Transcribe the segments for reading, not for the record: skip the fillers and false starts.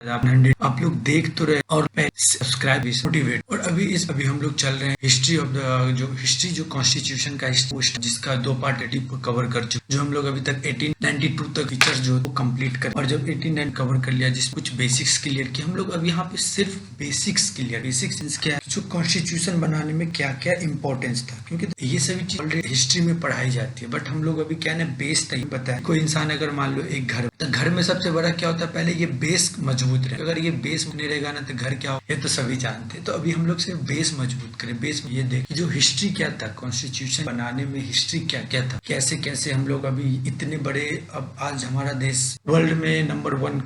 आप 100 आप लोग देख तो रहे और सब्सक्राइब मोटिवेट। और अभी हम लोग चल रहे हैं हिस्ट्री ऑफ द जो कॉन्स्टिट्यूशन का जिसका 2 पार्ट कवर कर चुके, जो हम लोग अभी तक 1892 तक फीचर जो कंप्लीट कर, और जब 1890 कवर कर लिया जिस कुछ बेसिक्स क्लियर किया हम लोग। अब यहाँ पे सिर्फ बेसिक्स क्लियर, बेसिक्स क्या है, जो कॉन्स्टिट्यूशन बनाने में क्या क्या इंपॉर्टेंस था, क्योंकि ये सभी चीज ऑलरेडी हिस्ट्री में पढ़ाई जाती है। बट हम लोग अभी क्या है बेस नहीं बताया। कोई इंसान अगर मान लो एक घर, तो घर में सबसे बड़ा क्या होता है, पहले ये बेस मजबूत रहे। अगर ये बेस नहीं रहेगा ना तो घर क्या हो, ये तो सभी जानते हैं। तो अभी हम लोग सिर्फ बेस मजबूत करें। बेस में ये देखें जो हिस्ट्री क्या था, कॉन्स्टिट्यूशन बनाने में हिस्ट्री क्या क्या था, कैसे कैसे हम लोग अभी इतने बड़े, अब आज हमारा देश वर्ल्ड में नंबर 1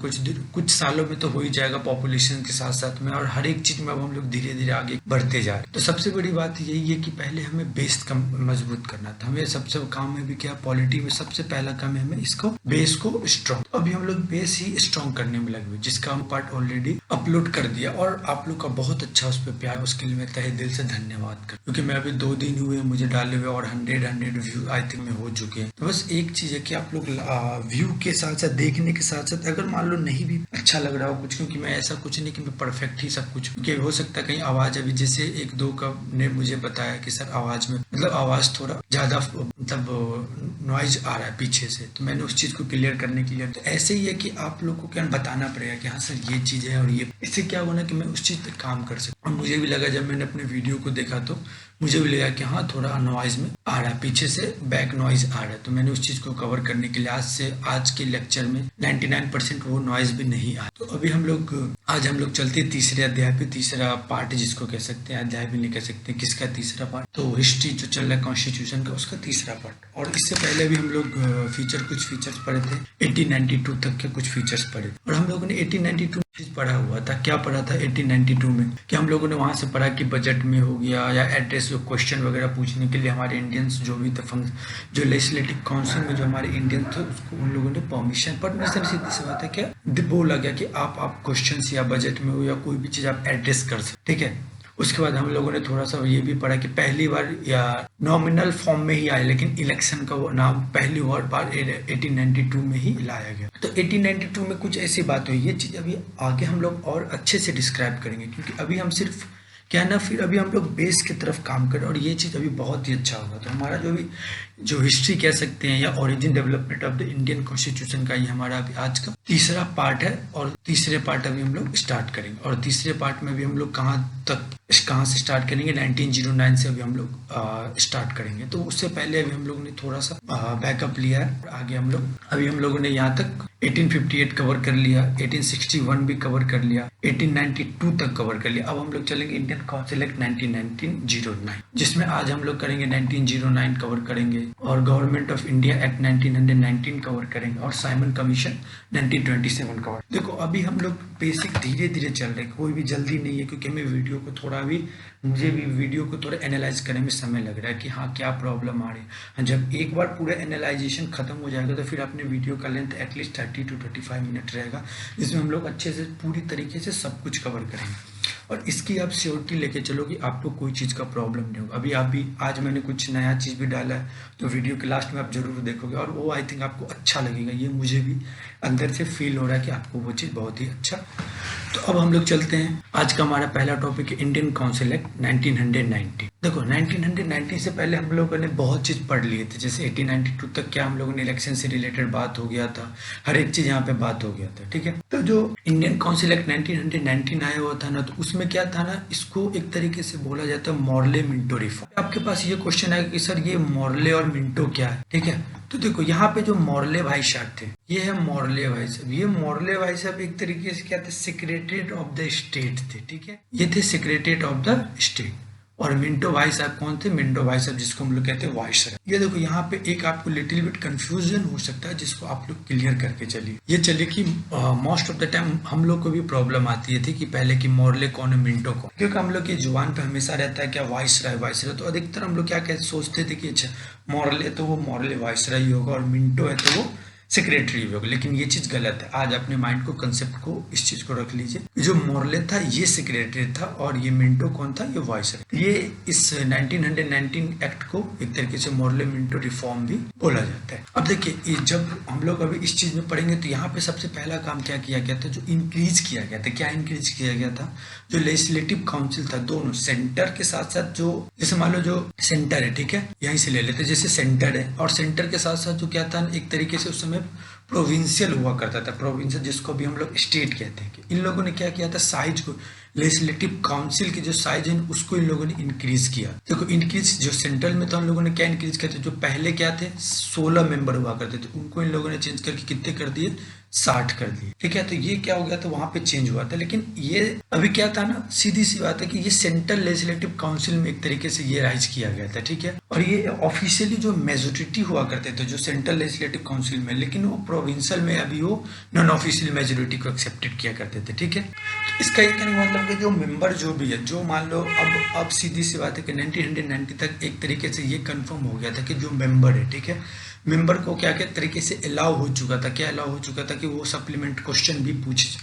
कुछ सालों में तो हो ही जाएगा पॉपुलेशन के साथ साथ में, और हर एक चीज में अब हम लोग धीरे धीरे आगे बढ़ते जा रहे हैं। तो सबसे बड़ी बात यही है कि पहले हमें बेस मजबूत करना था। हमें सबसे काम में भी क्या, पॉलिटी में सबसे पहला काम है हमें इसको बेस को स्ट्रॉन्ग। तो अभी हम लोग बेस ही स्ट्रॉन्ग करने में लगे हुए, जिसका हम पार्ट ऑलरेडी अपलोड कर दिया, और आप लोग का बहुत अच्छा उस पर प्यार, उसके लिए मैं तहे दिल से धन्यवाद कर, क्योंकि मैं अभी 2 दिन हुए मुझे डाले हुए और 100 व्यू आई थिंक में हो चुके हैं। तो बस एक चीज है कि आप लोग व्यू के साथ साथ, देखने के साथ साथ, अगर मान लो नहीं भी अच्छा लग रहा हो कुछ, क्योंकि मैं ऐसा कुछ नहीं कि मैं परफेक्ट ही सब कुछ, क्योंकि हो सकता है कहीं आवाज, अभी जैसे 1-2 का ने मुझे बताया कि सर आवाज में मतलब आवाज थोड़ा ज्यादा मतलब नॉइज आ रहा है पीछे से, तो मैंने उस चीज को क्लियर करने के लिए, तो ऐसे ही है कि आप लोग को क्या बताना पड़ेगा कि हाँ सर ये चीज है, और ये इससे क्या होगा ना कि मैं उस चीज पे काम कर सकूं। और मुझे भी लगा जब मैंने अपने वीडियो को देखा तो मुझे भी लगा कि हाँ थोड़ा नॉइज में आ रहा है, पीछे से बैक नॉइज आ रहा है। तो मैंने उस चीज को कवर करने के लिए आज के लेक्चर में 99% वो नॉइज भी नहीं आया। तो अभी आज हम लोग चलते हैं तीसरे अध्याय पे, तीसरा पार्ट जिसको कह सकते हैं, अध्याय भी नहीं कह सकते, किसका तीसरा पार्ट, तो हिस्ट्री जो चल रहा है कॉन्स्टिट्यूशन का, उसका तीसरा पार्ट। और इससे पहले भी हम लोग कुछ फीचर्स पढ़े थे, 1892 तक के कुछ फीचर्स पढ़े, और हम लोगों ने 1892 चीज पढ़ा हुआ था। क्या पढ़ा था 1892 में, कि हम लोगों ने वहां से पढ़ा कि बजट में हो गया या एड्रेस, जो क्वेश्चन वगैरह पूछने के लिए हमारे इंडियंस जो भी थे, जो लेजिस्लेटिव काउंसिल में जो हमारे इंडियन थे, उसको उन लोगों ने परमिशन सीधी सी बात है क्या बोला गया कि आप क्वेश्चन या बजट में हो या कोई भी चीज आप एड्रेस कर सकते, ठीक है। उसके बाद हम लोगों ने थोड़ा सा ये भी पढ़ा कि पहली बार या नॉमिनल फॉर्म में ही आया, लेकिन इलेक्शन का वो नाम पहली बार 1892 में ही लाया गया। तो 1892 में कुछ ऐसी बात हुई, ये चीज अभी आगे हम लोग और अच्छे से डिस्क्राइब करेंगे, क्योंकि अभी हम सिर्फ क्या ना, फिर अभी हम लोग बेस की तरफ काम करें, और ये चीज अभी बहुत ही अच्छा होगा। तो हमारा जो हिस्ट्री कह सकते हैं या origin development of the Indian constitution का, ये हमारा अभी आज का तीसरा पार्ट है, और तीसरे पार्ट अभी हम लोग स्टार्ट करेंगे। और तीसरे पार्ट में भी हम लोग कहाँ से स्टार्ट करेंगे, 1909 से अभी हम लोग स्टार्ट करेंगे। तो उससे पहले अभी हम लोग ने थोड़ा सा बैकअप लिया है, आगे अभी हम लोगों ने यहाँ तक 1858 कवर कर लिया, 1861 भी कवर कर लिया, 1892 तक कवर कर लिया। अब हम लोग चलेंगे इंडियन काउंसिल एक्ट 1909, जिसमें आज हम लोग करेंगे 1909 कवर करेंगे, और government of India act 1919 cover करेंगे, और साइमन कमीशन 1927 कवर। देखो अभी हम लोग बेसिक धीरे धीरे चल रहे हैं, कोई भी जल्दी नहीं है, क्योंकि हमें मुझे भी वीडियो को थोड़ा एनालाइज करने में समय लग रहा है कि हाँ क्या प्रॉब्लम आ रही है। जब एक बार पूरा एनालाइजेशन खत्म हो जाएगा तो फिर अपने वीडियो का लेंथ एटलीस्ट 30 to 35 मिनट रहेगा, जिसमें हम लोग अच्छे से पूरी तरीके से सब कुछ कवर करेंगे। और इसकी आप श्योरिटी लेके चलो कि आपको कोई चीज़ का प्रॉब्लम नहीं होगा। अभी आज मैंने कुछ नया चीज़ भी डाला है, तो वीडियो के लास्ट में आप जरूर देखोगे, और वो आई थिंक आपको अच्छा लगेगा। ये मुझे भी अंदर से फील हो रहा है कि आपको वो चीज़ बहुत ही अच्छा। तो अब हम लोग चलते हैं, आज का हमारा पहला टॉपिक है इंडियन काउंसिल एक्ट 1990। देखो 1990 से पहले हम लोगों ने बहुत चीज़ पढ़ लिए थे, जैसे 1892 तक क्या हम लोगों ने इलेक्शन से रिलेटेड बात हो गया था, हर एक चीज़ यहाँ पे बात हो गया था, ठीक है। तो जो इंडियन काउंसिल एक्ट 1919 आया हुआ था ना, तो उसमें क्या था ना, इसको एक तरीके से बोला जाता है मॉर्ले मिंटो रिफॉर्म। आपके पास ये क्वेश्चन आएगा कि सर ये मॉर्ले और मिंटो क्या है, ठीक है। तो देखो यहाँ पे जो मॉर्ले भाई साहब थे, ये है मॉर्ले भाई साहब। ये मॉर्ले भाई साहब एक तरीके से क्या थे, सेक्रेटरीट ऑफ द स्टेट थे, ठीक है। ये थे सेक्रेटरीट ऑफ द स्टेट। और मिंटो भाई साहब कौन थे, मिंटो भाई साहब जिसको हम लोग कहते हैं वाइसराय। ये देखो यहाँ पे एक आपको लिटिल बिट कंफ्यूजन हो सकता है, जिसको आप लोग क्लियर करके चलिए। ये चलिए कि मोस्ट ऑफ द टाइम हम लोग को भी प्रॉब्लम आती थी कि पहले कि मॉर्ले कौन है मिंटो कौन, क्योंकि हम लोग की जुबान पे हमेशा रहता है क्या वाइसराय। तो अधिकतर हम लोग क्या कहते सोचते थे कि अच्छा मॉर्ले तो वो मॉर्ले वाइसराय ही होगा, और मिंटो है तो वो सेक्रेटरी भी होगा, लेकिन ये चीज गलत है। आज अपने माइंड को, कंसेप्ट को, इस चीज को रख लीजिए। जो मोर्ले था ये सेक्रेटरी था और ये मिंटो कौन था, ये वाइसराय। ये इस 1919 एक्ट को एक तरीके से मोर्ले मिंटो रिफॉर्म भी बोला जाता है। अब देखिए जब हम लोग अभी इस चीज में पढ़ेंगे तो यहाँ पे सबसे पहला काम क्या किया गया था, जो इंक्रीज किया गया था। क्या इंक्रीज किया गया था, जो लेजिस्लेटिव काउंसिल था दोनों सेंटर के साथ साथ, जो जैसे मान लो जो सेंटर है, ठीक है, यहीं से ले लेते, जैसे सेंटर है और सेंटर के साथ साथ जो क्या था एक तरीके से उस समय प्रोविंशियल हुआ करता था। प्रोविंशियल जिसको भी हम लोग स्टेट कहते हैं, कि इन लोगों ने क्या किया था, साइज को, लेजिस्लेटिव काउंसिल की जो साइज है उसको इन लोगों ने इंक्रीज किया। देखो इंक्रीज जो सेंट्रल में तो हम लोगों ने क्या इंक्रीज किया था, जो पहले क्या थे 16 मेंबर हुआ करते थे उनको इन लोगों ने चेंज करके कितने कर दिए, 60 कर दिए, ठीक है। तो ये क्या हो गया था, वहां पे चेंज हुआ था। लेकिन ये अभी क्या था ना, सीधी सी बात है कि ये सेंट्रल लेजिस्लेटिव काउंसिल में एक तरीके से ये राइज किया गया था, ठीक है। और ये ऑफिशियली जो मेजोरिटी हुआ करते थे जो सेंट्रल लेजिस्लेटिव काउंसिल में, लेकिन वो प्रोविंशियल में अभी वो नॉन ऑफिशियल मेजोरिटी को एक्सेप्टेड किया करते थे, ठीक है। तो इसका ये कहने का मतलब कि जो मेंबर जो भी है, जो मान लो अब सीधी सी बात है कि 1990 तक एक तरीके से ये कंफर्म हो गया था कि जो मेंबर है, ठीक है, मेंबर को क्या क्या तरीके से अलाउ हो चुका था, क्या अलाउ हो चुका था कि वो सप्लीमेंट क्वेश्चन भी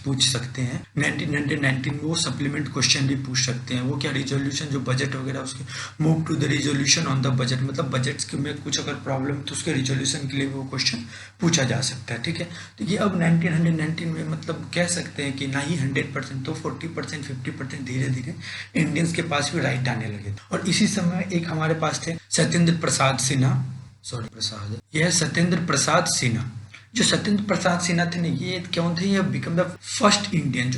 पूछ सकते हैं। 1919 में वो सप्लीमेंट क्वेश्चन भी पूछ सकते हैं। वो क्या रिजोल्यूशन जो बजट वगैरह उसके move to the resolution on the budget, मतलब बजट के में कुछ अगर प्रॉब्लम तो उसके रिजोल्यूशन के लिए वो क्वेश्चन पूछा जा सकता है, ठीक है। तो ये अब 1919 में मतलब कह सकते हैं कि ना ही 100% तो 40% 50% धीरे धीरे इंडियंस के पास भी राइट आने लगे। और इसी समय एक हमारे पास थे सत्येंद्र प्रसाद सिन्हा, यह सत्येंद्र प्रसाद सिन्हा। जो सत्येंद्र प्रसाद सिन्हा थे ना, ये कौन थे, ये बिकम द फर्स्ट इंडियन,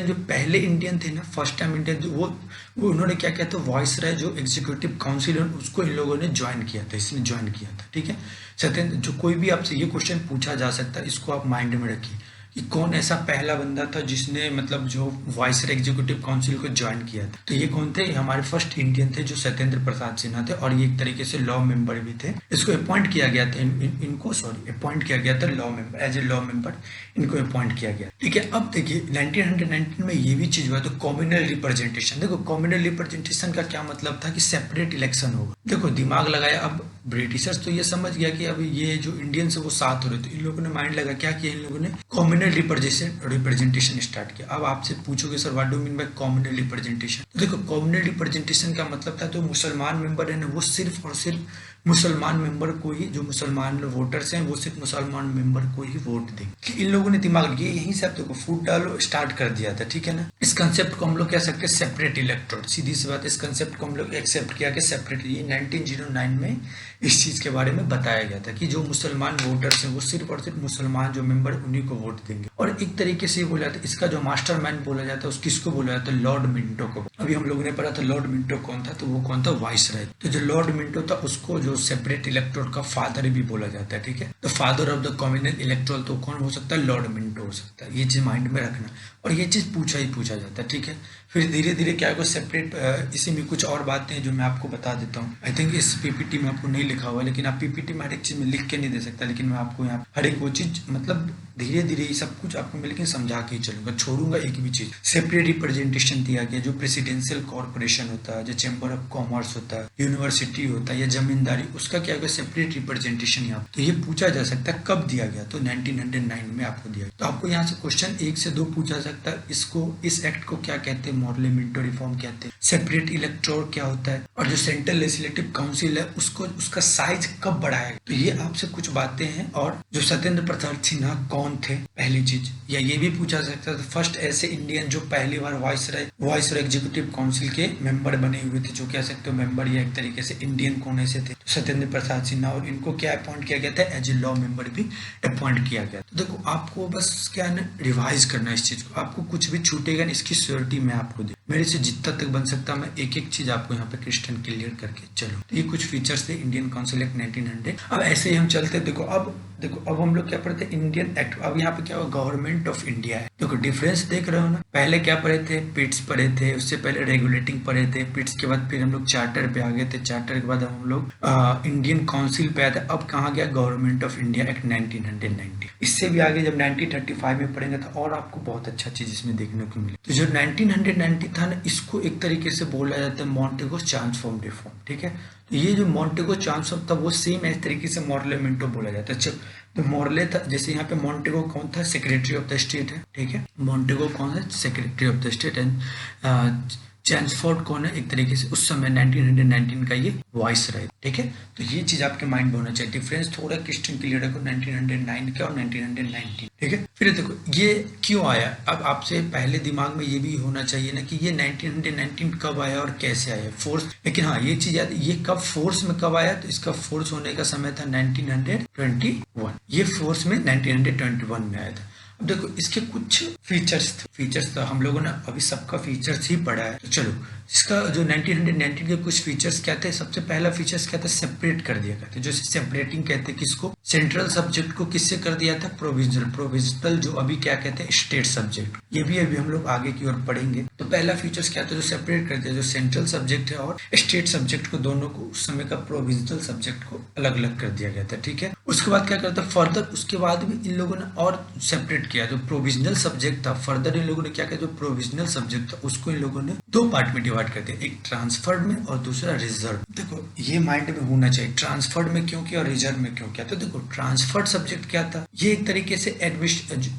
जो पहले इंडियन थे ना, फर्स्ट टाइम इंडियन, वो उन्होंने क्या किया था, वाइसराय जो एग्जीक्यूटिव काउंसिल है उसको इन लोगों ने ज्वाइन किया था, इसने ज्वाइन किया था, ठीक है। सत्येंद्र, जो कोई भी आपसे ये क्वेश्चन पूछा जा सकता है, इसको आप माइंड में रखिए कि कौन ऐसा पहला बंदा था जिसने मतलब जो वाइसराय एग्जीक्यूटिव काउंसिल को ज्वाइन किया था। तो ये कौन थे, हमारे फर्स्ट इंडियन थे जो सत्येंद्र प्रसाद सिन्हा थे, और ये एक तरीके से लॉ मेंबर भी थे। इसको अपॉइंट किया गया था, इनको अपॉइंट किया गया था law member, as a law member इनको अपॉइंट किया गया, ठीक है। अब देखिए 1919 में ये भी चीज हुआ, तो कॉम्युनल रिप्रेजेंटेशन। देखो कॉम्युनल रिप्रेजेंटेशन का क्या मतलब था कि सेपरेट इलेक्शन होगा। देखो दिमाग लगाया, अब ब्रिटिशर्स तो ये समझ गया कि अब ये जो इंडियंस है वो साथ हो रहे, तो इन लोगों ने माइंड लगा, क्या किया इन लोगों ने, कॉम्युनल रिप्रेजेंटेशन स्टार्ट किया। अब आपसे पूछोगे sir what do mean by communal representation, तो देखो कॉम्युनल रिप्रेजेंटेशन का मतलब था जो मुसलमान मेंबर है ना, वो सिर्फ और सिर्फ मुसलमान मेंबर को ही, जो मुसलमान वोटर्स हैं वो सिर्फ मुसलमान मेंबर को ही वोट देंगे। इन लोगों ने दिमाग ये यहीं से आप देखो फूट डालो स्टार्ट कर दिया था, ठीक है ना। इस कंसेप्ट को हम लोग कह सकते हैं सेपरेट इलेक्टोरेट, सीधी सी बात, इस कंसेप्ट को हम लोग एक्सेप्ट किया कि सेपरेट। ये 1909 में इस चीज के बारे में बताया गया था कि जो मुसलमान वोटर्स हैं वो सिर्फ और सिर्फ मुसलमान जो मेंबर उन्हीं को वोट देंगे। और एक तरीके से बोला जाता है, इसका जो मास्टरमाइंड बोला जाता है उस किसको बोला जाता है, लॉर्ड मिंटो को। अभी हम लोगों ने पढ़ा था लॉर्ड मिंटो कौन था, तो वो कौन था, वाइसराय। तो जो लॉर्ड मिंटो था उसको जो सेपरेट इलेक्टोरेट का फादर भी बोला जाता है, ठीक है। तो father of the communal electoral तो कौन हो सकता है, लॉर्ड मिंटो हो सकता है। ये चीज माइंड में रखना, और ये चीज पूछा ही पूछा जाता है, ठीक है। फिर धीरे धीरे क्या होगा सेपरेट, इसी में कुछ और बातें हैं जो मैं आपको बता देता हूँ। आई थिंक इस पीपीटी में आपको नहीं लिखा हुआ, लेकिन आप पीपीटी में हर एक चीज में लिख के नहीं दे सकता, लेकिन मैं आपको यहाँ हर एक वो चीज मतलब धीरे धीरे ये सब कुछ आपको मैं लेकिन समझा के ही चलूंगा, छोड़ूंगा एक भी चीज। सेपरेट रिप्रेजेंटेशन दिया गया, जो प्रेसिडेंशियल कॉर्पोरेशन होता है, जो चैम्बर ऑफ कॉमर्स होता है, यूनिवर्सिटी होता है या जमींदारी, उसका क्या होगा सेपरेट रिप्रेजेंटेशन। यहाँ तो ये पूछा जा सकता है कब दिया गया, तो 1909 में आपको दिया गया। तो आपको यहाँ से क्वेश्चन 1 से 2 पूछा सकता है। इसको, इस एक्ट को क्या कहते हैं, मोर्ले मिंटो रिफॉर्म कहते हैं। सेपरेट इलेक्टोर क्या होता है, और जो सेंट्रल लेजिस्लेटिव काउंसिल है उसको, उसका साइज कब बढ़ाया, तो ये आपसे कुछ बातें हैं। और जो सत्येंद्र प्रसाद सिन्हा कौन थे, पहली चीज, या ये भी पूछा सकता है फर्स्ट ऐसे इंडियन जो पहली बार वाइसराय एग्जीक्यूटिव काउंसिल के मेंबर बने हुए थे, जो कह सकते हो मेंबर या एक तरीके से इंडियन कोने से थे, तो सत्येंद्र प्रसाद सिन्हा। और इनको क्या अपॉइंट किया गया था, एज ए लॉ मेंबर भी अपॉइंट किया गया। तो देखो आपको बस क्या है ना, रिवाइज करना इस चीज को, आपको कुछ भी छूटेगा, इसकी श्योरिटी मैं आपको दे, मेरे से जितना तक बन सकता मैं एक एक चीज आपको यहाँ पे क्रिस्टन क्लियर करके चलो। तो ये कुछ फीचर्स थे इंडियन काउंसिल एक्ट 1900। अब ऐसे ही हम चलते, देखो अब हम लोग क्या पढ़ते, इंडियन एक्ट। अब यहाँ पे क्या हुआ, गवर्नमेंट ऑफ इंडिया है। देखो डिफरेंस देख रहे हो ना, पहले क्या पढ़े थे, पिट्स पढ़े थे, उससे पहले रेगुलेटिंग पढ़े थे, पिट्स के बाद फिर हम लोग चार्टर पे आ गए थे, चार्टर के बाद हम लोग इंडियन काउंसिल पे आए थे। अब कहाँ गया, गवर्नमेंट ऑफ इंडिया एक्ट 1990। इससे भी आगे जब 1935 में पढ़ेंगे तो और आपको बहुत अच्छा चीज इसमें देखने को मिले। तो जो 1990 था ना, इसको एक तरीके से बोला जाता है मॉन्टेगो ट्रांसफॉर्म रिफॉर्म, ठीक है। तो ये जो मॉन्टेगो चांसोव था वो सेम इस तरीके से मॉर्लेमेंटो बोला जाता है। तो मॉर्ले था, जैसे यहाँ पे मॉन्टेगो कौन था, सेक्रेटरी ऑफ द स्टेट है, ठीक है, मॉन्टेगो कौन है, secretary of the state, and Chelmsford कौन है, एक तरीके से उस समय 1919 का ये वॉइस रहे, ठीक है। तो ये चीज आपके माइंड में होना चाहिए, डिफरेंस थोड़ा क्रिश्चियन क्लियर रखो 1909 का और 1919, ठीक है। फिर देखो ये क्यों आया, अब आपसे पहले दिमाग में ये भी होना चाहिए ना कि ये 1919 कब आया और कैसे आया फोर्स, लेकिन हाँ ये चीज याद, ये कब फोर्स में कब आया, तो इसका फोर्स होने का समय था 1921, ये फोर्स में 1921 में आया था। अब देखो इसके कुछ फीचर्स तो हम लोगों ने अभी सबका फीचर्स ही पढ़ा है, तो चलो इसका जो 1919 के कुछ फीचर्स क्या थे, सबसे पहला फीचर्स क्या था, सेपरेट कर दिया गया था, जो सेपरेटिंग कहते हैं किसको, सेंट्रल सब्जेक्ट को किससे कर दिया था, प्रोविजनल जो अभी क्या कहते हैं स्टेट सब्जेक्ट, ये भी अभी हम लोग आगे की ओर पढ़ेंगे। तो पहला फीचर्स क्या था, जो सेपरेट कर दिया, जो सेंट्रल सब्जेक्ट है और स्टेट सब्जेक्ट को, दोनों को उस समय का प्रोविजनल सब्जेक्ट को अलग अलग कर दिया गया था, ठीक है। उसके बाद क्या करता, फर्दर उसके बाद भी इन लोगों ने और सेपरेट किया, जो प्रोविजनल सब्जेक्ट था, फर्दर इन लोगों ने क्या किया, जो प्रोविजनल सब्जेक्ट था उसको इन लोगों ने दो पार्ट में डिवाइड कर दिया, एक ट्रांसफर्ड में और दूसरा रिजर्व। देखो ये माइंड में होना चाहिए, ट्रांसफर्ड में क्यों किया और रिजर्व में क्यों किया। तो देखो ट्रांसफर्ड सब्जेक्ट क्या था, ये एक तरीके से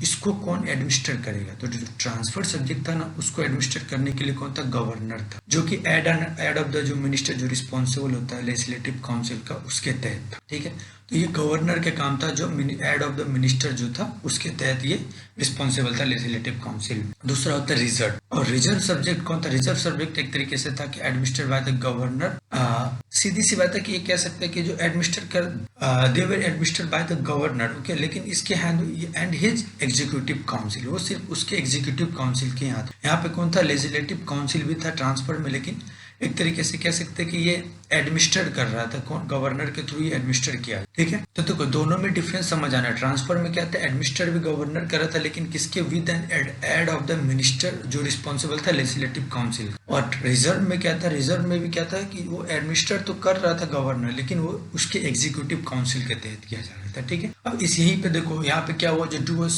इसको कौन एडमिनिस्टर करेगा, तो जो ट्रांसफर्ड सब्जेक्ट था ना उसको एडमिनिस्टर करने के लिए कौन था, गवर्नर था, जो कि हेड ऑफ द जो मिनिस्टर जो रिस्पॉन्सिबल होता है लेजिस्लेटिव काउंसिल का, उसके तहत था, ठीक है। तो ये गवर्नर के काम था, जो हेड ऑफ द मिनिस्टर जो था उसके तहत ये रिस्पॉन्सिबल था लेजिस्लेटिव काउंसिल। दूसरा होता है रिजर्व, और रिजर्व सब्जेक्ट कौन था, रिजर्व सब्जेक्ट एक तरीके से था कि एडमिनिस्टर बाय द गवर्नर, सीधी सी बात है कि ये कह सकते हैं कि जो एडमिनिस्टर कर they were administer by the governor, okay, लेकिन इसके एंड हिज एग्जीक्यूटिव काउंसिल, वो सिर्फ उसके एग्जीक्यूटिव काउंसिल के यहाँ पे कौन था, लेजिस्लेटिव काउंसिल भी था ट्रांसफर में, लेकिन एक तरीके से कह सकते हैं कि ये एडमिनिस्टर कर रहा था, कौन, गवर्नर के थ्रू ये एडमिनिस्टर किया, ठीक है। तो देखो दोनों में डिफरेंस समझ आना, ट्रांसफर में क्या था, एडमिनिस्टर भी गवर्नर कर रहा था, लेकिन किसके, with an head of the minister जो रिस्पॉन्सिबल था लेजिस्लेटिव काउंसिल। और रिजर्व में क्या था, रिजर्व में भी क्या था कि वो एडमिनिस्टर तो कर रहा था गवर्नर, लेकिन वो उसके एग्जीक्यूटिव काउंसिल के तहत किया जा रहा था, ठीक है। अब इस यहीं पे देखो यहाँ पे क्या हुआ, जो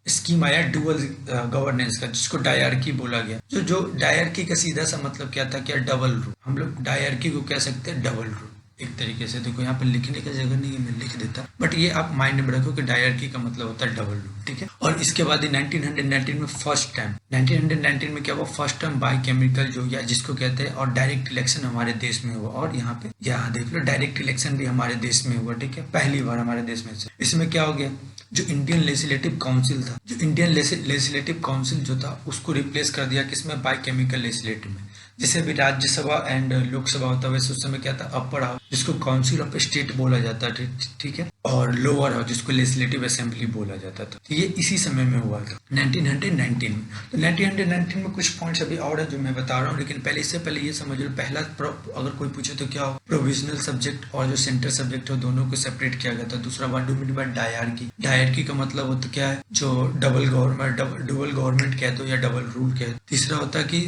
स्कीम आया डुअल गवर्नेंस का, जिसको डायरकी बोला गया, जो डायरकी का सीधा सा मतलब क्या था, क्या डबल रूल, हम लोग डायरकी को कह सकते हैं डबल रूल एक तरीके से। देखो यहाँ पे लिखने का जगह नहीं है, मैं लिख देता, बट ये आप माइंड में रखो कि डायरकी का मतलब होता है डबल रूल, ठीक है। और इसके बाद 1919 में फर्स्ट टाइम 1919 में क्या हुआ, फर्स्ट टाइम बाई केमिकल जो, या जिसको कहते हैं, और डायरेक्ट इलेक्शन हमारे देश में हुआ, और यहाँ पे यहाँ देख लो डायरेक्ट इलेक्शन भी हमारे देश में हुआ, ठीक है, पहली बार हमारे देश में से। इसमें क्या हो गया, जो इंडियन लेजिस्लेटिव काउंसिल था, जो इंडियन लेजिस्लेटिव काउंसिल जो था उसको रिप्लेस कर दिया किसमें, बाई केमिकल लेजिस्लेटिव में। जैसे भी राज्यसभा एंड लोकसभा होता है वैसे उस समय क्या था, अपर हाउस जिसको काउंसिल ऑफ स्टेट बोला जाता है, ठीक है, और लोअर हाउस जिसको लेजिस्लेटिव असेंबली बोला जाता था। तो ये इसी समय में हुआ था 1919 में। तो 1919 में कुछ पॉइंट्स अभी और है जो मैं बता रहा हूँ, लेकिन पहले इससे पहले ये समझ लो, पहला अगर कोई पूछे तो क्या हो, प्रोविजनल सब्जेक्ट और जो सेंट्रल सब्जेक्ट है दोनों को सेपरेट किया गया था। दूसरा वर्ड डायरकी, डायरकी का मतलब होता क्या है, जो डबल गवर्नमेंट कह दो या डबल रूल कह दो। तीसरा होता है कि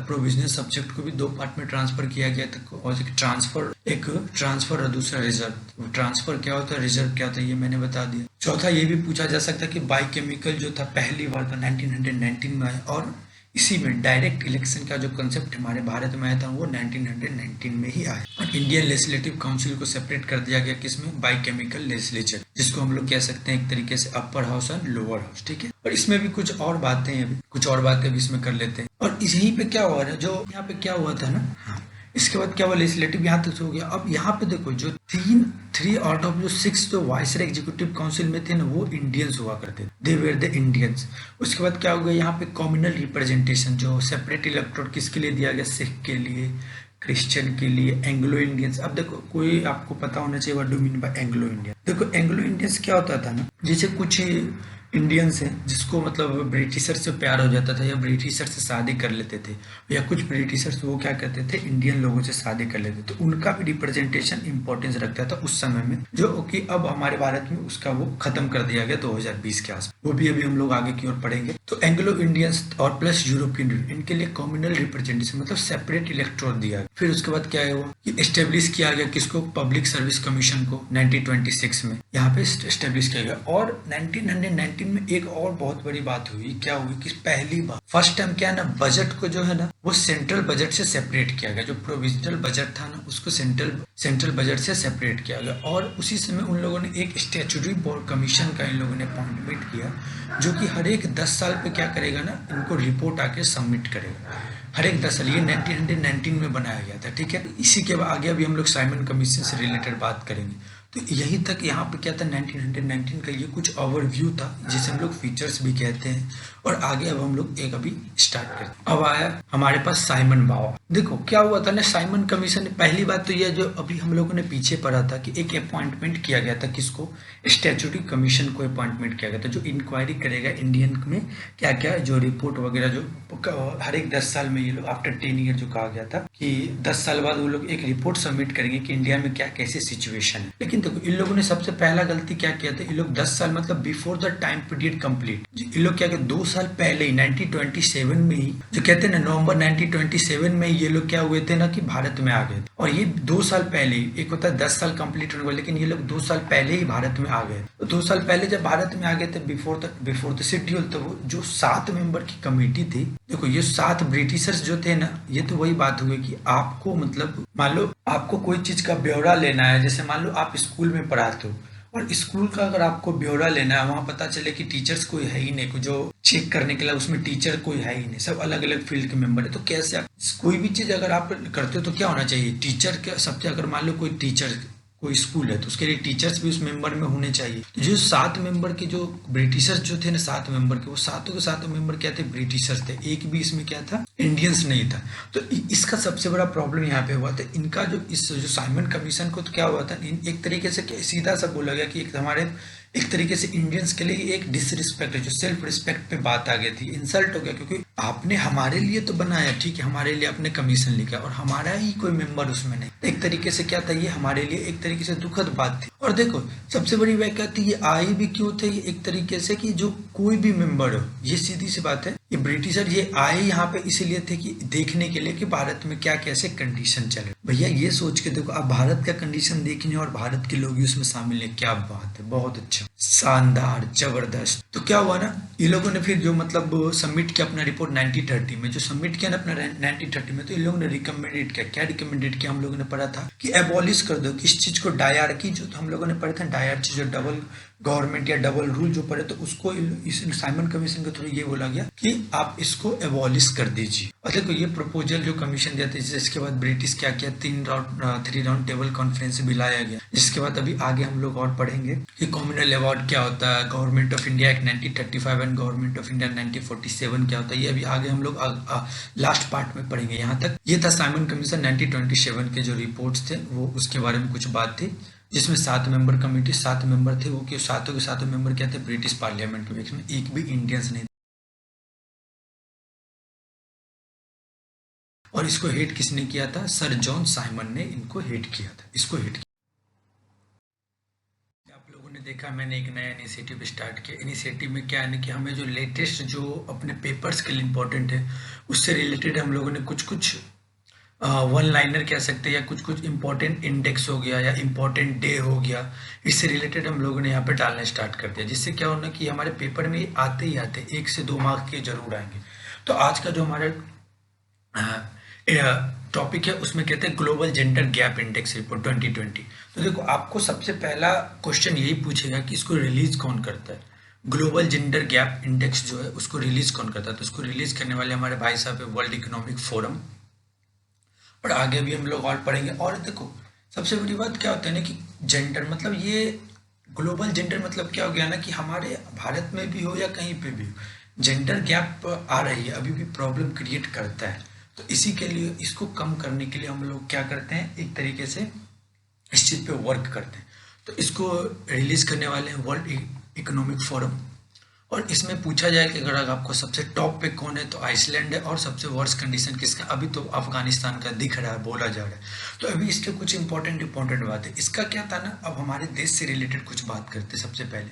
प्रोविजनल सब्जेक्ट को भी दो पार्ट में ट्रांसफर किया गया था, और एक ट्रांसफर और दूसरा रिजर्व। ट्रांसफर क्या होता है, रिजर्व क्या होता है, ये मैंने बता दिया। चौथा ये भी पूछा जा सकता है कि बायोकेमिकल जो था पहली बार था 1919 में आया, और इसी में डायरेक्ट इलेक्शन का जो कंसेप्ट हमारे भारत में आया था वो 1919 में ही आया। और इंडियन लेजिस्लेटिव काउंसिल को सेपरेट कर दिया गया किसमें, बायोकेमिकल लेजिस्लेचर, जिसको हम लोग कह सकते हैं एक तरीके से अपर हाउस और लोअर हाउस, ठीक है। और इसमें भी कुछ और बातें हैं, कुछ और बातें भी इसमें कर लेते हैं। और यहीं पे क्या हुआ ना, जो यहाँ पे क्या हुआ था ना, हाँ, इसके बाद क्या हुआ, लेजिस्लेटिव यहाँ तक हो गया। अब यहाँ पे देखो जो 3 आउट ऑफ जो 6 जो वाइसराय एग्जीक्यूटिव काउंसिल में थे ना, वो इंडियंस हुआ करते थे, दे वेर द इंडियंस। उसके बाद क्या हो गया, यहाँ पे कम्युनल रिप्रेजेंटेशन, जो सेपरेट इलेक्टोरेट किसके लिए दिया गया, सिख के लिए, क्रिश्चियन के लिए, एंग्लो इंडियंस। अब देखो कोई आपको पता होना चाहिए what do mean by Anglo Indian. देखो एंग्लो इंडियंस क्या होता था ना, जैसे कुछ इंडियंस हैं जिसको मतलब ब्रिटिशर से प्यार हो जाता था या ब्रिटिशर से शादी कर लेते थे, या कुछ ब्रिटिशर्स वो क्या करते थे, इंडियन लोगों से शादी कर लेते थे, तो उनका भी रिप्रेजेंटेशन इंपॉर्टेंस रखता था उस समय में, जो कि अब हमारे भारत में उसका वो खत्म कर दिया गया 2020 के आसपास। वो भी अभी हम लोग आगे की ओर पढ़ेंगे। तो एंग्लो इंडियंस और प्लस यूरोपियन इनके लिए कम्युनल रिप्रेजेंटेशन मतलब सेपरेट इलेक्टोरेट दिया। फिर उसके बाद क्या हुआ कि एस्टेब्लिश किया गया किसको, पब्लिक सर्विस कमीशन को 1926 में यहाँ पे एस्टेब्लिश किया गया। और 1919 1919 में एक और बहुत बड़ी बात हुई, क्या हुई कि पहली बार फर्स्ट टाइम क्या है ना, बजट को जो है ना वो सेंट्रल बजट से सेपरेट किया गया। जो प्रोविजनल बजट था ना उसको सेंट्रल बजट से सेपरेट किया गया। और उसी समय उन लोगों ने एक स्टैट्यूटरी बोर्ड कमीशन का इन लोगों ने अपॉइंटमेंट किया, जो कि हर एक 10 साल पे क्या करेगा ना, इनको रिपोर्ट आके सबमिट करेगा हर एक 10 साल। ये 1919 में बनाया गया था, ठीक है। इसी के आगे अभी हम लोग साइमन कमीशन से रिलेटेड बात करेंगे। तो यही तक यहाँ पे क्या था, 1919 का ये कुछ ओवरव्यू था, जिसे हम लोग फीचर्स भी कहते हैं। और आगे अब हम लोग एक अभी स्टार्ट करते हैं। अब आया हमारे पास साइमन बावा। देखो क्या हुआ था ना, साइमन कमीशन ने पहली बात तो यह, जो अभी हम लोगों ने पीछे पढ़ा था कि एक अपॉइंटमेंट किया गया था, किसको, स्टैट्यूटरी कमीशन को अपॉइंटमेंट किया गया था, जो इंक्वायरी करेगा इंडियन में क्या क्या जो रिपोर्ट वगैरह, जो हर एक 10 साल में ये लोग आफ्टर 10 ईयर, जो कहा गया था कि 10 साल बाद वो लोग एक रिपोर्ट सबमिट करेंगे कि इंडिया में क्या कैसे सिचुएशन है। लेकिन देखो इन लोगों ने सबसे पहला गलती क्या किया था, इन लोग 10 साल मतलब before the time period complete, इन लोग क्या किया, 2 साल पहले ही 1927 में ही, जो कहते हैं ना नवंबर 1927 में ये लोग क्या हुए थे ना कि भारत में आ गए। और ये 2 साल पहले ही, एक होता है 10 साल कंप्लीट होने को, लेकिन ये लोग 2 साल पहले ही भारत में आ गए। तो 2 साल पहले जब भारत में आ गए थे बिफोर द शेड्यूल, तो वो जो 7 मेंबर की कमेटी थी, देखो ये 7 ब्रिटिशर्स जो थे ना, ये तो वही बात हुई कि आपको मतलब मान लो आपको कोई चीज का ब्यौरा लेना है, जैसे मान लो आप स्कूल में पढ़ाते हो और स्कूल का अगर आपको ब्यौरा लेना है, वहां पता चले कि टीचर्स कोई है ही नहीं, जो चेक करने के लिए उसमें टीचर कोई है ही नहीं, सब अलग अलग फील्ड के मेंबर है। तो कैसे आप कोई भी चीज अगर आप करते हो तो क्या होना चाहिए, टीचर के सबसे, अगर मान लो कोई टीचर कोई स्कूल है तो उसके लिए टीचर्स भी उस मेंबर में होने चाहिए। तो जो 7 मेंबर के जो ब्रिटिशर्स जो थे ना, 7 मेंबर के, वो सातों के सातों मेंबर क्या थे, ब्रिटिशर्स थे। एक भी इसमें क्या था, इंडियंस नहीं था। तो इसका सबसे बड़ा प्रॉब्लम यहाँ पे हुआ था इनका, जो साइमन कमीशन को, तो क्या हुआ था, एक तरीके से सीधा सा बोला गया कि एक तरीके से इंडियंस के लिए एक डिसरिस्पेक्ट है, जो सेल्फ रिस्पेक्ट पे बात आ गई थी, इंसल्ट हो गया, क्योंकि आपने हमारे लिए तो बनाया, ठीक है, हमारे लिए आपने कमीशन लिखा और हमारा ही कोई मेंबर उसमें नहीं। एक तरीके से क्या था, ये हमारे लिए एक तरीके से दुखद बात थी। और देखो सबसे बड़ी व्याख्या थी, ये आए भी क्यों थे, ये एक तरीके से कि जो कोई भी मेंबर हो, ये सीधी सी बात है, ये ब्रिटिशर ये आए यहाँ पे इसीलिए थे कि देखने के लिए कि भारत में क्या कैसे कंडीशन चले। भैया ये सोच के देखो, आप भारत का कंडीशन देखने और भारत के लोग उसमें शामिल है, क्या बात है, बहुत अच्छा, शानदार, जबरदस्त। तो क्या हुआ ना, ये लोगों ने फिर जो मतलब सबमिट किया अपना रिपोर्ट 1930 में, जो सबमिट किया ना अपना 1930 में, तो इन लोगों ने रिकमेंडेड किया, क्या रिकमेंडेड किया, हम लोगों ने पढ़ा था कि एबॉलिश कर दो किस चीज को, डायरकी, जो हम लोगों ने पढ़े थे डायरकी, जो डबल गवर्नमेंट या डबल रूल जो पड़े, तो उसको इस साइमन कमीशन के थ्रू ये बोला गया कि आप इसको एबॉलिश कर दीजिए। और देखो ये प्रपोजल जो कमीशन दिया था, जिसके बाद ब्रिटिश क्या किया, 3 राउंड टेबल कॉन्फ्रेंस भी लाया गया, जिसके बाद अभी आगे हम लोग और पढ़ेंगे कि कम्युनल अवार्ड क्या होता है, government of India act 1935 and government of India 1947 क्या होता है, ये अभी आगे हम लोग लास्ट पार्ट में पढ़ेंगे। यहाँ तक ये था साइमन कमीशन 1927 के जो रिपोर्ट्स थे, वो उसके बारे में कुछ बात थी, जिसमें 7 मेंबर कमेटी, 7 मेंबर थे, वो के सातों के सातों मेंबर क्या थे, ब्रिटिश पार्लियामेंट में, इसमें एक भी इंडियंस नहीं। और इसको हेड किसने किया था, सर जॉन साइमन ने इनको हेड किया था, इसको हेड किया। आप लोगों ने देखा मैंने एक नया इनिशिएटिव स्टार्ट किया। इनिशिएटिव में क्या है ना कि हमें जो लेटेस्ट जो अपने पेपर्स के लिए इम्पोर्टेंट है, उससे रिलेटेड हम लोगों ने कुछ वन लाइनर कह सकते हैं, या कुछ इंपॉर्टेंट इंडेक्स हो गया या इंपॉर्टेंट डे हो गया, इससे रिलेटेड हम लोगों ने यहाँ पे डालना स्टार्ट कर दिया, जिससे क्या होना कि हमारे पेपर में आते ही आते 1 से 2 मार्क्स के जरूर आएंगे। तो आज का जो हमारा टॉपिक है उसमें कहते हैं global gender gap index report 2020। तो देखो आपको सबसे पहला क्वेश्चन यही पूछेगा कि इसको रिलीज कौन करता है, ग्लोबल जेंडर गैप इंडेक्स जो है उसको रिलीज कौन करता है। तो उसको रिलीज करने वाले हमारे भाई साहब है वर्ल्ड इकोनॉमिक फोरम, और आगे भी हम लोग और पढ़ेंगे। और देखो सबसे बड़ी बात क्या होता है ना कि जेंडर मतलब ये ग्लोबल जेंडर मतलब क्या हो गया ना कि हमारे भारत में भी हो या कहीं पे भी हो, जेंडर गैप आ रही है, अभी भी प्रॉब्लम क्रिएट करता है। तो इसी के लिए इसको कम करने के लिए हम लोग क्या करते हैं, एक तरीके से इस चीज़ पे वर्क करते हैं। तो इसको रिलीज करने वाले हैं वर्ल्ड इकोनॉमिक फोरम। और इसमें पूछा जाए कि अगर आपको सबसे टॉप पे कौन है, तो आइसलैंड है, और सबसे वर्स्ट कंडीशन किसका, अभी तो अफगानिस्तान का दिख रहा है, बोला जा रहा है। तो अभी इसके कुछ इंपॉर्टेंट बात है। इसका क्या था ना, अब हमारे देश से रिलेटेड कुछ बात करते हैं। सबसे पहले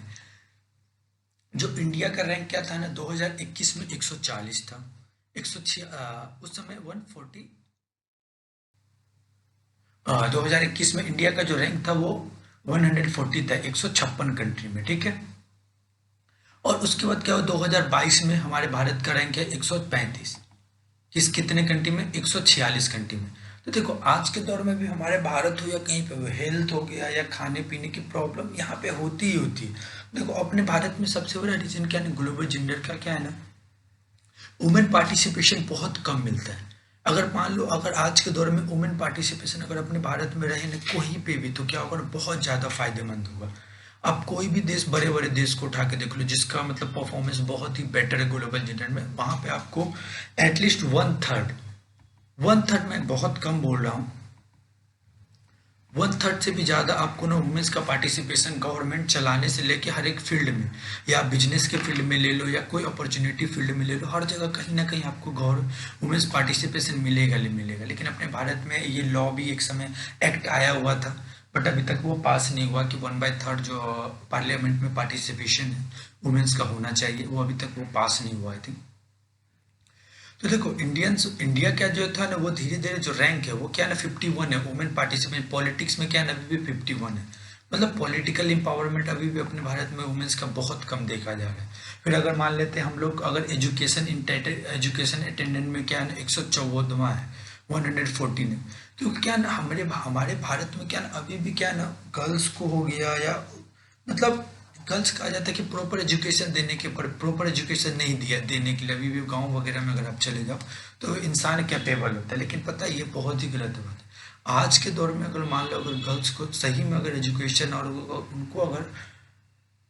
जो इंडिया का रैंक क्या था ना, 2021 में 140 था, 106 उस समय 140, 2021 में इंडिया का जो रैंक था वो 140 था 156 कंट्री में, ठीक है। और उसके बाद क्या हुआ, 2022 में हमारे भारत का रैंक है 135, कितने कंट्री में, 146 कंट्री में। तो देखो आज के दौर में भी हमारे भारत हो या कहीं पे हो, हेल्थ हो गया या खाने पीने की प्रॉब्लम यहाँ पे होती ही होती है। देखो अपने भारत में सबसे बड़ा रीजन क्या है, ग्लोबल जेंडर का क्या है ना, वुमेन पार्टिसिपेशन बहुत कम मिलता है। अगर मान लो अगर आज के दौर में वुमेन पार्टिसिपेशन अगर अपने भारत में रहे ना कहीं पे भी, तो क्या होगा, बहुत ज़्यादा फायदेमंद होगा। आप कोई भी देश, बड़े बड़े देश को उठा के देख लो जिसका मतलब परफॉर्मेंस बहुत ही बेटर है ग्लोबल जेंडर में, वहाँ पे आपको एटलीस्ट वन थर्ड, मैं बहुत कम बोल रहा हूँ, वन थर्ड से भी ज़्यादा आपको ना वुमेन्स का पार्टिसिपेशन गवर्नमेंट चलाने से लेके हर एक फील्ड में, या बिजनेस के फील्ड में ले लो या कोई अपॉर्चुनिटी फील्ड में ले लो, हर जगह कहीं ना कहीं आपको वुमेन्स पार्टिसिपेशन मिलेगा। लेकिन अपने भारत में ये लॉ भी एक समय एक्ट आया हुआ था, बट अभी तक वो पास नहीं हुआ कि 1/3 जो पार्लियामेंट में पार्टिसिपेशन है वुमेन्स का होना चाहिए, वो अभी तक वो पास नहीं हुआ आई थिंक। तो देखो इंडिया क्या जो था ना, वो धीरे धीरे जो रैंक है वो क्या ना 51 है, वुमेन पार्टिसिपेट पॉलिटिक्स में क्या है ना अभी भी 51 है। मतलब पॉलिटिकल एम्पावरमेंट अभी भी अपने भारत में वुमेन्स का बहुत कम देखा जा रहा है। फिर अगर मान लेते हैं हम लोग, अगर एजुकेशन अटेंडेंट में क्या है ना 114वां है, 114 है। क्योंकि क्या ना हमारे भारत में क्या ना अभी भी क्या ना गर्ल्स को हो गया, या मतलब गर्ल्स कहा जाता है कि प्रॉपर एजुकेशन देने के पर प्रॉपर एजुकेशन नहीं दिया देने के लिए, अभी भी गांव वगैरह में अगर आप चले जाओ तो इंसान कैपेबल होता है। लेकिन पता है ये बहुत ही गलत बात है। आज के दौर में अगर मान लो अगर गर्ल्स को सही में अगर एजुकेशन और उनको अगर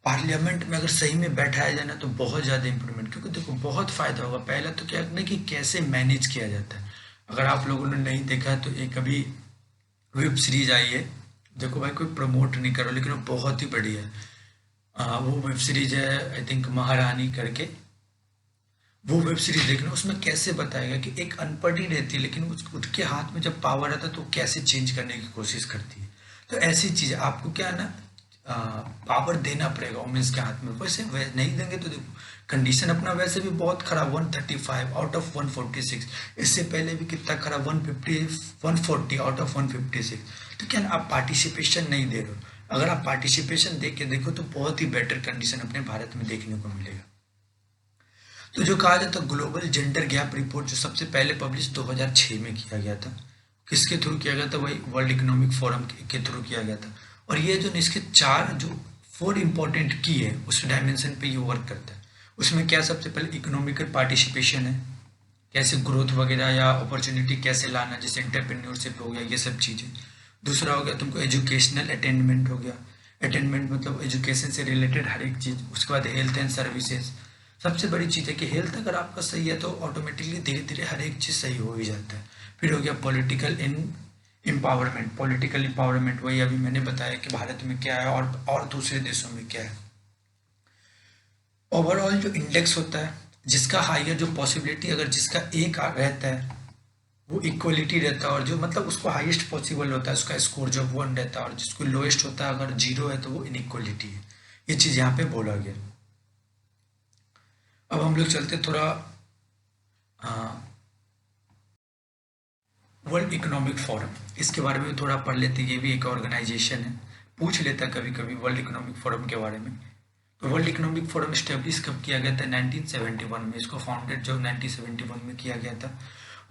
पार्लियामेंट में अगर सही में बैठाया जाए ना तो बहुत ज़्यादा इंप्रूवमेंट, क्योंकि देखो बहुत फ़ायदा होगा। पहला तो क्या है कि कैसे मैनेज किया जाता है। अगर आप लोगों ने नहीं देखा है तो एक अभी वेब सीरीज आई है, देखो भाई कोई प्रमोट नहीं करो लेकिन वो बहुत ही बढ़िया है। वो वेब सीरीज है आई थिंक महारानी करके, वो वेब सीरीज देखना, उसमें कैसे बताएगा कि एक अनपढ़ ही रहती है लेकिन उसके हाथ में जब पावर आता है तो कैसे चेंज करने की कोशिश करती है। तो ऐसी चीज़ आपको क्या है ना पावर देना पड़ेगा वुमेन्स के हाथ में। वैसे नहीं देंगे तो देखो कंडीशन अपना वैसे भी बहुत खराब, 135 आउट ऑफ 146, इससे पहले भी कितना खराब, 140 आउट ऑफ 156। तो क्या ना आप पार्टिसिपेशन नहीं दे रहे हो। अगर आप पार्टिसिपेशन दे के देखो तो बहुत ही बेटर कंडीशन अपने भारत में देखने को मिलेगा। तो जो कहा जाता है ग्लोबल जेंडर गैप रिपोर्ट जो सबसे पहले पब्लिश 2006 में किया गया था, किसके थ्रू किया गया था, वही वर्ल्ड इकोनॉमिक फोरम के थ्रू किया गया था। और ये जो इसके फोर इंपॉर्टेंट की है उस डायमेंशन पे ये वर्क करता है। उसमें क्या सबसे पहले इकोनॉमिकल पार्टिसिपेशन है, कैसे ग्रोथ वगैरह या अपॉर्चुनिटी कैसे लाना, जैसे एंटरप्रेन्योरशिप हो गया, ये सब चीज़ें। दूसरा हो गया तुमको एजुकेशनल अटेनमेंट हो गया, अटेनमेंट मतलब एजुकेशन से रिलेटेड हर एक चीज़। उसके बाद हेल्थ एंड सर्विसेज, सबसे बड़ी चीज़ है कि हेल्थ अगर आपका सही है तो ऑटोमेटिकली धीरे धीरे हर एक चीज़ सही हो ही जाता है। फिर हो गया पॉलिटिकल एम्पावरमेंट, वही अभी मैंने बताया कि भारत में क्या है और दूसरे देशों में क्या है। ओवरऑल जो इंडेक्स होता है, जिसका हाइयर जो पॉसिबिलिटी अगर जिसका एक रहता है वो इक्वलिटी रहता है, और जो मतलब उसको हाईएस्ट पॉसिबल होता है उसका स्कोर जब 1 रहता है, और जिसको लोएस्ट होता है अगर 0 है तो वो इनइक्वलिटी है। ये चीज़ यहाँ पे बोला गया। अब हम लोग चलते थोड़ा वर्ल्ड इकोनॉमिक फोरम, इसके बारे में थोड़ा पढ़ लेते। ये भी एक ऑर्गेनाइजेशन है, पूछ लेता कभी कभी वर्ल्ड इकोनॉमिक फोरम के बारे में। तो वर्ल्ड इकोनॉमिक फोरम स्टेब्लिश कब किया गया था, 1971 में। इसको फाउंडेड जो 1971 में किया गया था।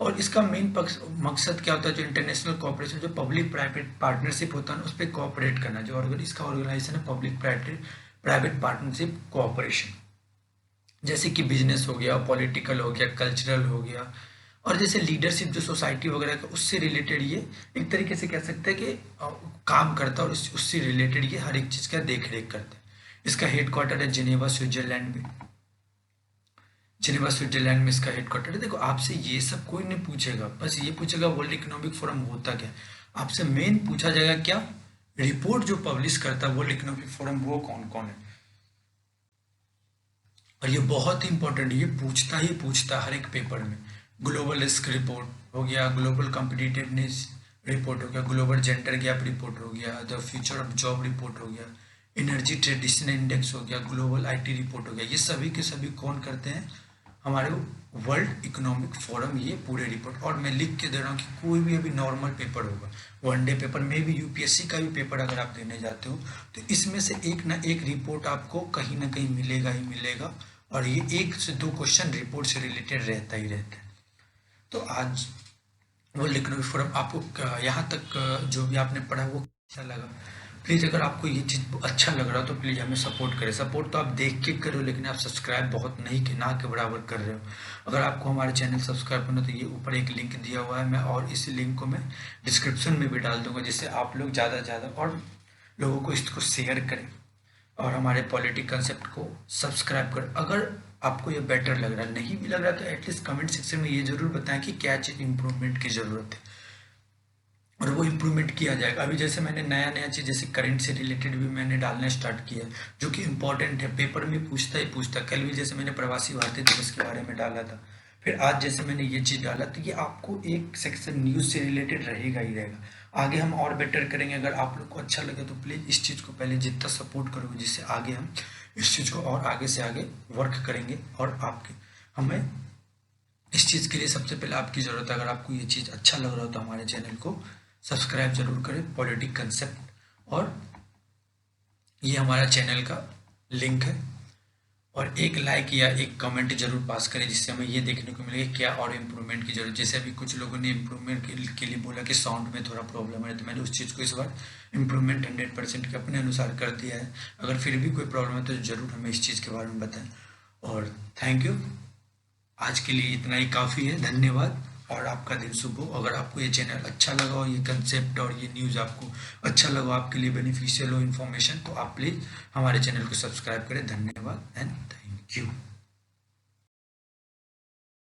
और इसका मेन मकसद क्या होता है, जो इंटरनेशनल कोऑपरेशन, जो पब्लिक प्राइवेट पार्टनरशिप होता है ना उस पर कोऑपरेट करना। जो इसका ऑर्गेनाइजेशन है पब्लिक प्राइवेट पार्टनरशिप कोऑपरेशन, जैसे कि बिजनेस हो गया, पॉलिटिकल हो गया, कल्चरल हो गया, और जैसे लीडरशिप जो सोसाइटी वगैरह का उससे रिलेटेड ये एक तरीके से कह सकते हैं कि काम करता है, और उससे रिलेटेड ये हर एक चीज़ का देख रेख करता है। इसका हेडक्वार्टर है जिनेवा स्विट्जरलैंड में। जिनेवा स्विट्जरलैंड में इसका हेडक्वार्टर है। देखो आपसे ये सब कोई नहीं पूछेगा, बस ये पूछेगा वर्ल्ड इकोनॉमिक फोरम होता क्या। आपसे मेन पूछा जाएगा क्या, रिपोर्ट जो पब्लिश करता है वर्ल्ड इकोनॉमिक फोरम वो कौन कौन है। और ये बहुत ही इंपॉर्टेंट, ये पूछता हर एक पेपर में। ग्लोबल रिस्क रिपोर्ट हो गया, ग्लोबल कॉम्पिटिटिवनेस रिपोर्ट हो गया, ग्लोबल जेंडर गैप रिपोर्ट हो गया, the future of job report हो गया, एनर्जी ट्रेडिशन इंडेक्स हो गया, ग्लोबल आईटी रिपोर्ट हो गया। ये सभी के सभी कौन करते हैं, हमारे वर्ल्ड इकोनॉमिक फोरम ये पूरे रिपोर्ट, और मैं लिख के दे रहा हूँ कि कोई भी अभी नॉर्मल पेपर होगा, वनडे पेपर में भी, यूपीएससी का भी पेपर अगर आप देने जाते हो तो इसमें से एक ना एक रिपोर्ट आपको कहीं ना कहीं मिलेगा ही मिलेगा, और ये 1 से 2 क्वेश्चन रिपोर्ट से रिलेटेड रहता ही रहता है। तो आज वर्ल्ड इकोनॉमिक फोरम आपको यहाँ तक जो भी आपने पढ़ा वो अच्छा लगा? प्लीज़ अगर आपको ये चीज़ अच्छा लग रहा हो तो प्लीज़ हमें सपोर्ट करें। सपोर्ट तो आप देख के करो, लेकिन आप सब्सक्राइब बहुत नहीं के ना के बराबर कर रहे हो। अगर आपको हमारे चैनल सब्सक्राइब करना तो ये ऊपर एक लिंक दिया हुआ है, मैं और इसी लिंक को मैं डिस्क्रिप्शन में भी डाल दूंगा, जिससे आप लोग ज़्यादा से ज़्यादा और लोगों को इसको शेयर करें और हमारे पॉलिटिक कंसेप्ट को सब्सक्राइब करें। अगर आपको ये बेटर लग रहा है, नहीं भी लग रहा तो एटलीस्ट कमेंट सेक्शन में ये जरूर बताएं कि क्या चीज़ इंप्रूवमेंट की ज़रूरत है, और वो इम्प्रूवमेंट किया जाएगा। अभी जैसे मैंने नया नया चीज़ जैसे करंट से रिलेटेड भी मैंने डालना स्टार्ट किया है, जो कि इम्पोर्टेंट है, पेपर में पूछता ही पूछता। कल भी जैसे मैंने प्रवासी भारतीय दिवस के बारे में डाला था, फिर आज जैसे मैंने ये चीज़ डाला, तो ये आपको एक सेक्शन न्यूज़ से रिलेटेड रहेगा ही रहेगा। आगे हम और बेटर करेंगे। अगर आप लोग को अच्छा लगे तो प्लीज़ इस चीज़ को पहले जितना सपोर्ट करोगे, जिससे आगे हम इस चीज़ को और आगे से आगे वर्क करेंगे। और आपके हमें इस चीज़ के लिए सबसे पहले आपकी ज़रूरत है, अगर आपको ये चीज़ अच्छा लग रहा हो तो हमारे चैनल को सब्सक्राइब जरूर करें, पॉलिटिक कंसेप्ट, और ये हमारा चैनल का लिंक है। और एक लाइक या एक कमेंट जरूर पास करें, जिससे हमें ये देखने को मिलेगा क्या और इम्प्रूवमेंट की जरूरत। जैसे अभी कुछ लोगों ने इम्प्रूवमेंट के लिए बोला कि साउंड में थोड़ा प्रॉब्लम है, तो मैंने उस चीज़ को इस बार इम्प्रूवमेंट 100% के अपने अनुसार कर दिया है। अगर फिर भी कोई प्रॉब्लम है तो ज़रूर हमें इस चीज़ के बारे में बताएं। और थैंक यू, आज के लिए इतना ही काफ़ी है। धन्यवाद और आपका दिन शुभ हो। अगर आपको ये चैनल अच्छा लगा हो, ये कंसेप्ट और ये न्यूज़ आपको अच्छा लगा, आपके लिए बेनिफिशियल हो इन्फॉर्मेशन, तो आप प्लीज़ हमारे चैनल को सब्सक्राइब करें। धन्यवाद एंड थैंक यू।